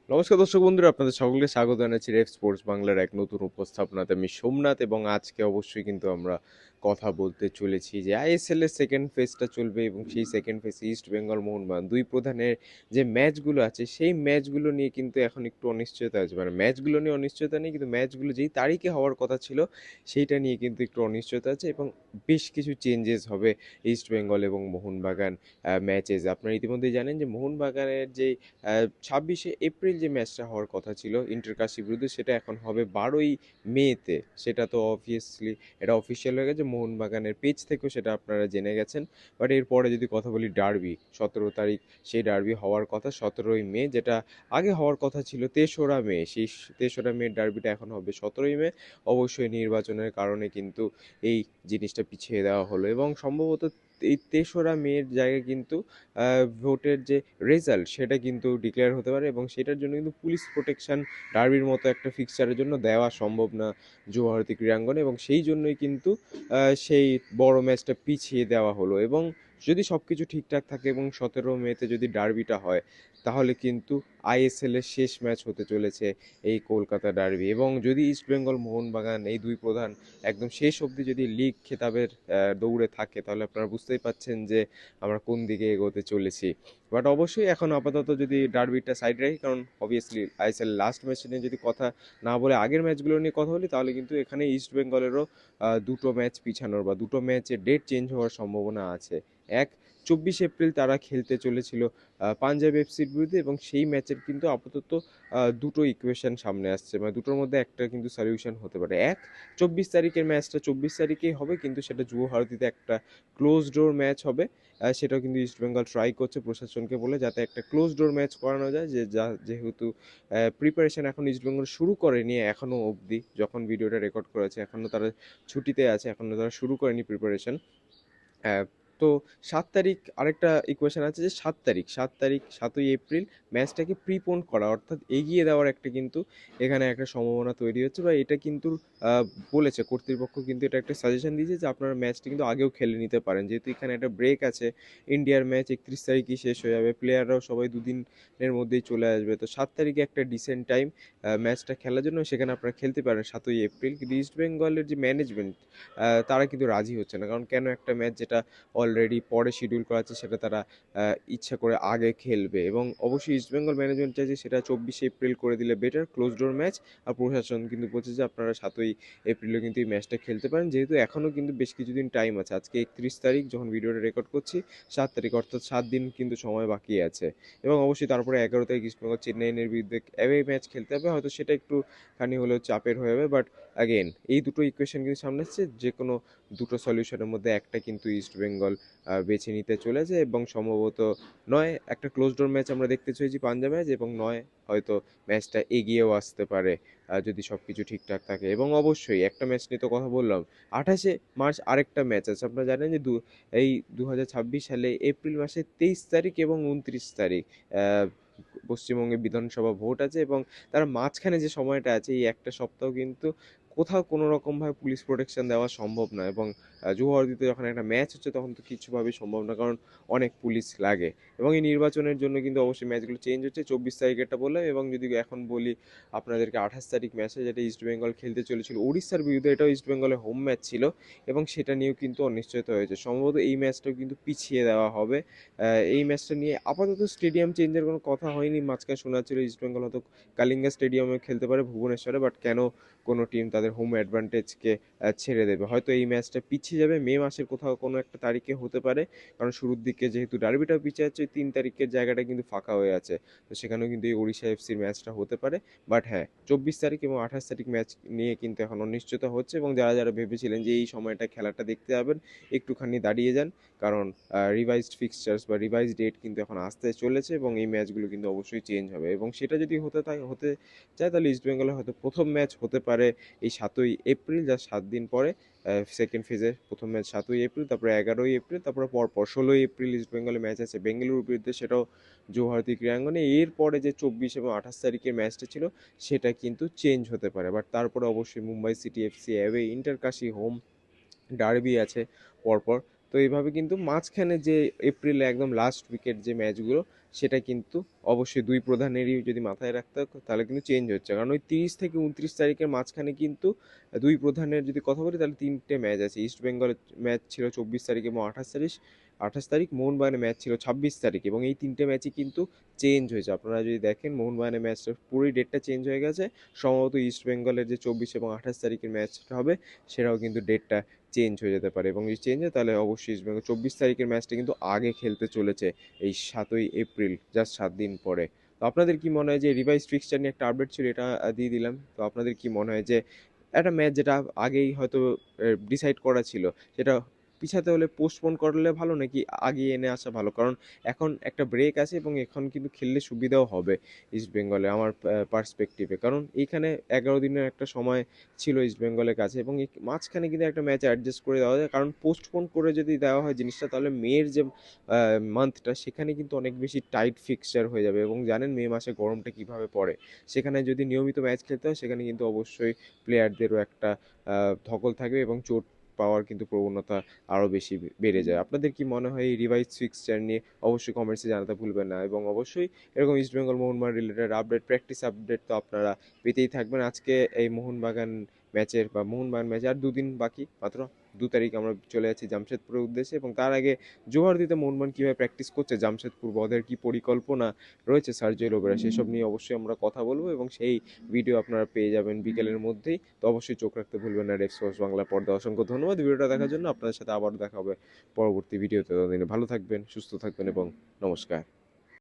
নমস্কার দর্শক বন্ধুরা, আপনাদের সকলকে স্বাগত জানাচ্ছি রেফ স্পোর্টস বাংলার এক নতুন উপস্থাপনাতে। আমি সোমনাথ এবং আজকে অবশ্যই কিন্তু আমরা কথা বলতে চলেছি যে আইএসএল এর সেকেন্ড ফেজটা চলবে এবং সেই সেকেন্ড ফেজে ইস্ট বেঙ্গল মোহনবাগান দুই প্রধানের যে ম্যাচগুলো আছে সেই ম্যাচগুলো নিয়ে কিন্তু এখন একটু অনিশ্চয়তা আছে। মানে ম্যাচগুলো নিয়ে অনিশ্চয়তা নেই, কিন্তু ম্যাচগুলো যেই তারিখে হওয়ার কথা ছিল সেইটা নিয়ে কিন্তু একটু অনিশ্চয়তা আছে এবং বেশ কিছু চেঞ্জেস হবে ইস্ট বেঙ্গল এবং মোহনবাগান ম্যাচেস। আপনারা ইতিমধ্যেই জানেন যে মোহনবাগানের যে 26শে এপ্রিল যে ম্যাচটা হওয়ার কথা ছিল ইন্টারকাশির বিরুদ্ধে, সেটা এখন হবে 12ই মেতে। সেটা তো অবভিয়াসলি এটা অফিসিয়াল হয়ে গেছে, মোহনবাগানের পেজ থেকেও সেটা আপনারা জেনে গেছেন। বাট এরপরে যদি কথা বলি ডার্বি 17 তারিখ, সেই ডার্বি হওয়ার কথা 17ই মে, যেটা আগে হওয়ার কথা ছিল 3রা মে। সেই 3রা মের ডার্বিটা এখন হবে 17ই মে। অবশ্যই নির্বাচনের কারণে কিন্তু এই জিনিসটা পিছিয়ে দেওয়া হলো এবং সম্ভবত এই 3রা মের জায়গায় কিন্তু ভোটের যে রেজাল্ট সেটা কিন্তু ডিক্লেয়ার হতে পারে এবং সেটার জন্য কিন্তু পুলিশ প্রোটেকশন ডার্বির মতো একটা ফিক্সচারের জন্য দেওয়া সম্ভব না যুবভারতী ক্রীড়াঙ্গনে, এবং সেই জন্যই কিন্তু সেই বড় ম্যাচটা পিছিয়ে দেওয়া হলো। এবং যদি সব কিছু ঠিকঠাক থাকে এবং 17রা মেতে যদি ডার্বিটা হয়, তাহলে কিন্তু আইএসএল এর শেষ ম্যাচ হতে চলেছে এই কলকাতা ডার্বি। এবং যদি ইস্টবেঙ্গল মোহনবাগান এই দুই প্রধান একদম শেষ অবধি যদি লিগ খেতাবের দৌড়ে থাকে, তাহলে আপনারা বুঝতেই পাচ্ছেন যে আমরা কোন দিকে এগোতে চলেছি। বাট অবশ্যই এখন আপাতত যদি ডার্বিটা সাইড রাখি, কারণ অবভিয়াসলি আইএসএল লাস্ট ম্যাচ নিয়ে যদি কথা না বলে আগের ম্যাচগুলো নিয়ে কথা বলি, তাহলে কিন্তু এখানে ইস্ট বেঙ্গলেরও দুটো ম্যাচ পিছানোর বা দুটো ম্যাচের ডেট চেঞ্জ হওয়ার সম্ভাবনা আছে। এক, 24 এপ্রিল তারা খেলতে চলেছিল পাঞ্জাব এফসির বিরুদ্ধে এবং সেই ম্যাচের কিন্তু আপাতত দুটো ইকুয়েশন সামনে আসছে, মানে দুটোর মধ্যে একটা কিন্তু সলিউশন হতে পারে। এক, 24 তারিখের ম্যাচটা 24 তারিখেই হবে, কিন্তু সেটা যুব ভারতীতে একটা ক্লোজ ডোর ম্যাচ হবে। সেটাও কিন্তু ইস্টবেঙ্গল ট্রাই করছে প্রশাসনকে বলে, যাতে একটা ক্লোজ ডোর ম্যাচ করানো যায়। যেহেতু প্রিপারেশন এখন ইস্টবেঙ্গল শুরু করেনি এখনও অবধি, যখন ভিডিওটা রেকর্ড করেছে এখনও তারা ছুটিতে আছে, এখনও তারা শুরু করেনি প্রিপারেশন। হ্যাঁ, তো 7 তারিখ আরেকটা ইকুয়েশন আছে যে 7 তারিখ 7ই এপ্রিল ম্যাচটাকে প্রিপোন করা, অর্থাৎ এগিয়ে দেওয়ার একটা কিন্তু এখানে একটা সম্ভাবনা তৈরি হচ্ছে, বা এটা কিন্তু আহ, বলেছে কর্তৃপক্ষ, কিন্তু এটা একটা সাজেশন দিয়েছে যে আপনারা ম্যাচটা কিন্তু আগেও খেলে নিতে পারেন, যেহেতু এখানে একটা ব্রেক আছে। ইন্ডিয়ার ম্যাচ 31 তারিখই শেষ হয়ে যাবে, প্লেয়াররাও সবাই দুদিনের মধ্যেই চলে আসবে। তো 7 তারিখে একটা ডিসেন্ট টাইম ম্যাচটা খেলার জন্য, সেখানে আপনারা খেলতে পারেন 7ই এপ্রিল। কিন্তু ইস্ট বেঙ্গলের যে ম্যানেজমেন্ট তারা কিন্তু রাজি হচ্ছে না, কারণ কেন একটা ম্যাচ যেটা অলরেডি পরে শিডিউল করা আছে সেটা তারা ইচ্ছা করে আগে খেলবে। এবং অবশ্যই ইস্টবেঙ্গল ম্যানেজমেন্ট চাইছে সেটা 24 এপ্রিল করে দিলে বেটার, ক্লোজ ডোর ম্যাচ। আর প্রশাসন কিন্তু বলছে যে আপনারা 7ই এপ্রিলে কিন্তু এই ম্যাচটা খেলতে পারেন, যেহেতু এখনও কিন্তু বেশ কিছুদিন টাইম আছে। আজকে 31 তারিখ যখন ভিডিওটা রেকর্ড করছি, 7 তারিখ অর্থাৎ 7 দিন কিন্তু সময় বাকি আছে। এবং অবশ্যই তারপরে 11 তারিখ ইস্টবেঙ্গল চেন্নাইয়ের বিরুদ্ধে অ্যাওয়ে ম্যাচ খেলতে হবে, হয়তো সেটা একটু খানি হলেও চাপের হয়ে যাবে। বাট অ্যাগেন এই দুটো ইকুয়েশন কিন্তু সামনে আসছে, যে কোনো দুটো সলিউশনের মধ্যে একটা কিন্তু ইস্ট বেঙ্গল বেছে নিতে চলেছে। এবং সম্ভবত নয় একটা ক্লোজ ডোর ম্যাচ আমরা দেখতে চলেছি পাঞ্জাব ম্যাচ, এবং নয় হয়তো ম্যাচটা এগিয়েও আসতে পারে যদি সব কিছু ঠিকঠাক থাকে। এবং অবশ্যই একটা ম্যাচ নিয়ে তো কথা বললাম, 28শে মার্চ আরেকটা ম্যাচ আছে। আপনারা জানেন যে এই 2026 সালে এপ্রিল মাসের 23 তারিখ এবং 29 তারিখ পশ্চিমবঙ্গে বিধানসভা ভোট আছে, এবং তার মাঝখানে যে সময়টা আছে এই একটা সপ্তাহ কিন্তু কোথাও কোনো রকমভাবে পুলিশ প্রোটেকশন দেওয়া সম্ভব না। এবং যুবভারতীতে যখন একটা ম্যাচ হচ্ছে তখন তো কিছুভাবেই সম্ভব না, কারণ অনেক পুলিশ লাগে। এবং এই নির্বাচনের জন্য কিন্তু অবশ্যই ম্যাচগুলো চেঞ্জ হচ্ছে। 24 তারিখেরটা বললাম, এবং যদি এখন বলি আপনাদেরকে 28 তারিখ ম্যাচে যেটা ইস্টবেঙ্গল খেলতে চলেছিল উড়িষ্যার বিরুদ্ধে, এটাও ইস্টবেঙ্গলের হোম ম্যাচ ছিল এবং সেটা নিয়েও কিন্তু অনিশ্চয়তা হয়েছে। সম্ভবত এই ম্যাচটাও কিন্তু পিছিয়ে দেওয়া হবে। এই ম্যাচটা নিয়ে আপাতত স্টেডিয়াম চেঞ্জের কোনো কথা হয়নি। মাঝখানে শোনা ছিল ইস্টবেঙ্গল হয়তো কালিঙ্গা স্টেডিয়ামে খেলতে পারে ভুবনেশ্বরে, বাট কেন কোনো টিম তাদের হোম অ্যাডভান্টেজকে ছেড়ে দেবে? হয়তো এই ম্যাচটা পিছিয়ে যাবে, মে মাসের কোথাও কোনো একটা তারিখে হতে পারে, কারণ শুরুর দিকে যেহেতু ডার্বিটাও পিছিয়ে যাচ্ছে, 3 তারিখের জায়গাটা কিন্তু ফাঁকা হয়ে আছে। তো সেখানেও কিন্তু এই ওড়িশা এফসির ম্যাচটা হতে পারে। বাট হ্যাঁ, 24 তারিখ এবং 28 তারিখ ম্যাচ নিয়ে কিন্তু এখন অনিশ্চয়তা হচ্ছে, এবং যারা যারা ভেবেছিলেন যে এই সময়টা খেলাটা দেখতে যাবেন, একটুখানি দাঁড়িয়ে যান, কারণ রিভাইজড ফিক্সচার্স বা রিভাইজ ডেট কিন্তু এখন আসতে চলেছে এবং এই ম্যাচগুলো কিন্তু অবশ্যই চেঞ্জ হবে। এবং সেটা যদি হতে চায়, তাহলে ইস্টবেঙ্গলের হয়তো প্রথম ম্যাচ হতে পারে এই 7ই এপ্রিল, যা 7 দিন পরে। সেকেন্ড ফেজের প্রথম ম্যাচ 7ই এপ্রিল, তারপরে 11ই এপ্রিল, তারপরে পরপর 16ই এপ্রিল ইস্টবেঙ্গলের ম্যাচ আছে বেঙ্গালুরুর বিরুদ্ধে, সেটাও যুবভারতী ক্রীড়াঙ্গনে। এরপরে যে 24 এবং 28 তারিখের ম্যাচটা ছিল সেটা কিন্তু চেঞ্জ হতে পারে। বাট তারপরে অবশ্যই Mumbai city FC away, Inter Kashi home, derby আছে পরপর। তো এইভাবে কিন্তু মাঝখানে যে এপ্রিলে একদম লাস্ট উইকেট যে ম্যাচগুলো, সেটা কিন্তু অবশ্যই দুই প্রধানেরই যদি মাথায় রাখতে হয় তাহলে কিন্তু চেঞ্জ হচ্ছে, কারণ ওই 30 থেকে 29 তারিখের মাঝখানে কিন্তু দুই প্রধানের যদি কথা বলি তাহলে তিনটে ম্যাচ আছে। ইস্ট বেঙ্গলের ম্যাচ ছিল 24 তারিখ এবং 28 তারিখ, মোহনবাগানের ম্যাচ ছিল 26 তারিখ, এবং এই তিনটে ম্যাচই কিন্তু চেঞ্জ হয়েছে। আপনারা যদি দেখেন মোহনবাগানের ম্যাচটা পুরোই ডেটটা চেঞ্জ হয়ে গেছে। সম্ভবত ইস্ট বেঙ্গলের যে 24 এবং 28 তারিখের ম্যাচটা হবে সেটাও কিন্তু ডেটটা চেঞ্জ হয়ে যেতে পারে, এবং যদি চেঞ্জ হয় তাহলে অবশ্যই ইস্ট বেঙ্গল 24 তারিখের ম্যাচটা কিন্তু আগে খেলতে চলেছে, এই 7ই এপ্রিল, জাস্ট 7 দিন পরে। তো আপনাদের কি মনে হয় যে রিভাইজ ফিক্সচার নিয়ে একটা আপডেট ছিল, এটা দিয়ে দিলাম। তো আপনাদের কি মনে হয় যে একটা ম্যাচ যেটা আগেই হয়তো ডিসাইড করা ছিল সেটা পিছাতে হলে পোস্টপোন করলে ভালো, নাকি আগে এনে আসা ভালো? কারণ এখন একটা ব্রেক আছে এবং এখন কিন্তু খেললে সুবিধাও হবে ইস্ট বেঙ্গলে আমার পার্সপেক্টিভে, কারণ এইখানে 11 দিনের একটা সময় ছিল ইস্ট বেঙ্গলের কাছে, এবং এই মাঝখানে কিন্তু একটা ম্যাচ অ্যাডজাস্ট করে দেওয়া যায়। কারণ পোস্টপোন করে যদি দেওয়া হয় জিনিসটা তাহলে মের যে মান্থটা সেখানে কিন্তু অনেক বেশি টাইট ফিক্সচার হয়ে যাবে, এবং জানেন মে মাসে গরমটা কিভাবে পড়ে। সেখানে যদি নিয়মিত ম্যাচ খেলতে হয় সেখানে কিন্তু অবশ্যই প্লেয়ারদেরও একটা ধকল থাকবে এবং চোট পাওয়ার কিন্তু প্রবণতা আরও বেশি বেড়ে যায়। আপনাদের কি মনে হয় এই রিভাইজ ফিক্সচার নিয়ে? অবশ্যই কমেন্টসে জানাতে ভুলবেন না, এবং অবশ্যই এরকম East Bengal Mohun Bagan related update, practice update তো আপনারা পেতেই থাকবেন। আজকে এই মোহনবাগান ম্যাচের বা মোহনবাগান ম্যাচে আর দুদিন বাকি মাত্র, 2 তারিখ আমরা চলে যাচ্ছি জামশেদপুরের উদ্দেশ্যে, এবং তার আগে জোহারদিতে মোহনবাগান কীভাবে প্র্যাকটিস করছে, জামশেদপুর বধের কী পরিকল্পনা রয়েছে সার্জিও লোবেরা, সেসব নিয়ে অবশ্যই আমরা কথা বলবো, এবং সেই ভিডিও আপনারা পেয়ে যাবেন বিকেলের মধ্যেই। তো অবশ্যই চোখ রাখতে ভুলবেন না রেড স্পোর্টস বাংলা পর্দা। অসংখ্য ধন্যবাদ ভিডিওটা দেখার জন্য। আপনাদের সাথে আবার দেখা হবে পরবর্তী ভিডিওতে। ততদিনে ভালো থাকবেন, সুস্থ থাকবেন এবং নমস্কার।